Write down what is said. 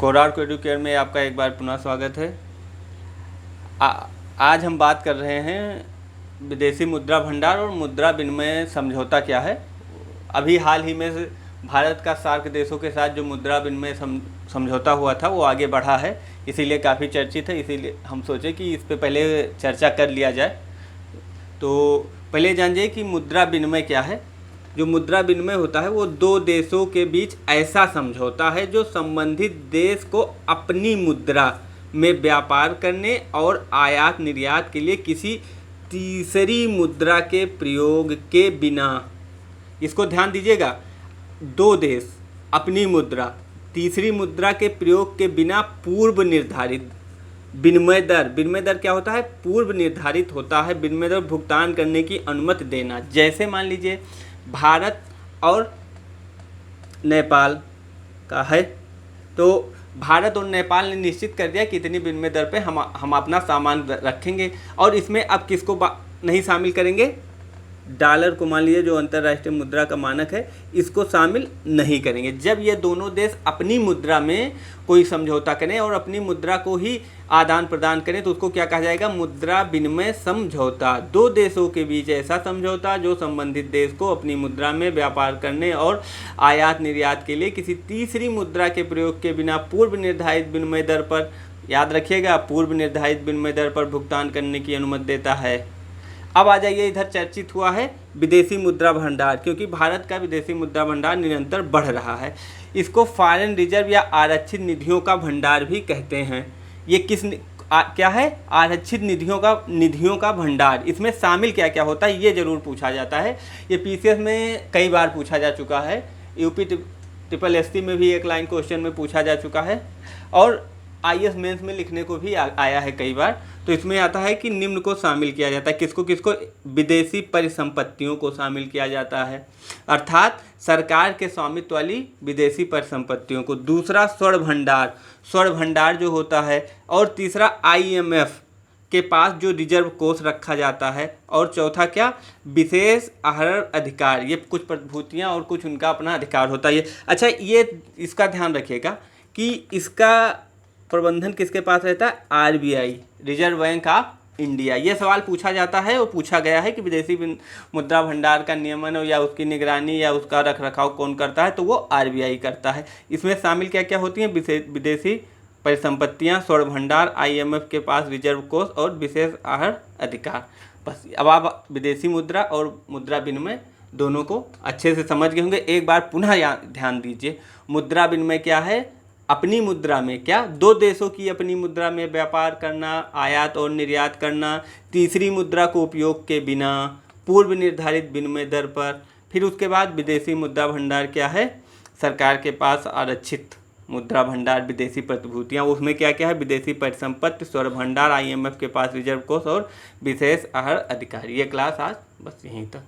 कोरार Educare में आपका एक बार पुनः स्वागत है। आज हम बात कर रहे हैं विदेशी मुद्रा भंडार और मुद्रा विनिमय समझौता क्या है। अभी हाल ही में भारत का सार्क देशों के साथ जो मुद्रा विनिमय समझौता हुआ था वो आगे बढ़ा है, इसीलिए काफ़ी चर्चित है। इसीलिए हम सोचे कि इस पे पहले चर्चा कर लिया जाए। तो पहले जानिए कि मुद्रा विनिमय क्या है। जो मुद्रा विनिमय होता है वो दो देशों के बीच ऐसा समझौता है जो संबंधित देश को अपनी मुद्रा में व्यापार करने और आयात निर्यात के लिए किसी तीसरी मुद्रा के प्रयोग के बिना, इसको ध्यान दीजिएगा, दो देश अपनी मुद्रा तीसरी मुद्रा के प्रयोग के बिना पूर्व निर्धारित विनिमय दर क्या होता है? पूर्व निर्धारित होता है विनिमय दर भुगतान करने की अनुमति देना। जैसे मान लीजिए भारत और नेपाल का है, तो भारत और नेपाल ने निश्चित कर दिया कि इतनी विनिमय दर पे हम अपना सामान रखेंगे, और इसमें अब किसको नहीं शामिल करेंगे? डॉलर को, मान लीजिए जो अंतर्राष्ट्रीय मुद्रा का मानक है, इसको शामिल नहीं करेंगे। जब ये दोनों देश अपनी मुद्रा में कोई समझौता करें और अपनी मुद्रा को ही आदान प्रदान करें तो उसको क्या कहा जाएगा? मुद्रा विनिमय समझौता। दो देशों के बीच ऐसा समझौता जो संबंधित देश को अपनी मुद्रा में व्यापार करने और आयात निर्यात के लिए किसी तीसरी मुद्रा के प्रयोग के बिना पूर्व निर्धारित विनिमय दर पर, याद रखिएगा, पूर्व निर्धारित विनिमय दर पर भुगतान करने की अनुमति देता है। अब आ जाइए, इधर चर्चित हुआ है विदेशी मुद्रा भंडार, क्योंकि भारत का विदेशी मुद्रा भंडार निरंतर बढ़ रहा है। इसको फॉरेन रिजर्व या आरक्षित निधियों का भंडार भी कहते हैं। ये क्या है? आरक्षित निधियों का भंडार। इसमें शामिल क्या क्या होता है ये जरूर पूछा जाता है। ये पीसीएस में कई बार पूछा जा चुका है, यूपी ट्रिपल एससी में भी एक लाइन क्वेश्चन में पूछा जा चुका है, और आईएएस मेंस में लिखने को भी आया है कई बार। तो इसमें आता है कि निम्न को शामिल किया जाता है। किसको? विदेशी परिसंपत्तियों को शामिल किया जाता है, अर्थात सरकार के स्वामित्व वाली विदेशी परिसंपत्तियों को। दूसरा स्वर्ण भंडार जो होता है, और तीसरा आईएमएफ के पास जो रिजर्व कोष रखा जाता है, और चौथा क्या? विशेष आहरण अधिकार। ये कुछ प्रतिभूतियाँ और कुछ उनका अपना अधिकार होता है। अच्छा, ये इसका ध्यान रखिएगा कि इसका प्रबंधन किसके पास रहता है? RBI, reserve bank of India. ये सवाल पूछा जाता है और पूछा गया है कि विदेशी मुद्रा भंडार का नियमन या उसकी निगरानी या उसका रखरखाव कौन करता है? तो वो आरबीआई करता है। इसमें शामिल क्या क्या होती हैं? विदेशी परिसंपत्तियां, स्वर्ण भंडार, आईएमएफ के पास रिजर्व कोष और विशेष आहरण अधिकार। बस अब आप विदेशी मुद्रा और मुद्रा विनिमय दोनों को अच्छे से समझ गए होंगे। एक बार पुनः ध्यान दीजिए, मुद्रा विनिमय क्या है? अपनी मुद्रा में, क्या? दो देशों की अपनी मुद्रा में व्यापार करना, आयात और निर्यात करना, तीसरी मुद्रा को उपयोग के बिना, पूर्व निर्धारित विनिमय दर पर। फिर उसके बाद विदेशी मुद्रा भंडार क्या है? सरकार के पास आरक्षित मुद्रा भंडार, विदेशी प्रतिभूतियाँ, उसमें क्या क्या है? विदेशी परिसंपत्ति, स्वर्ण भंडार, आईएमएफ के पास रिजर्व कोष और विशेष आहरण अधिकार। ये क्लास आज बस यहीं तक।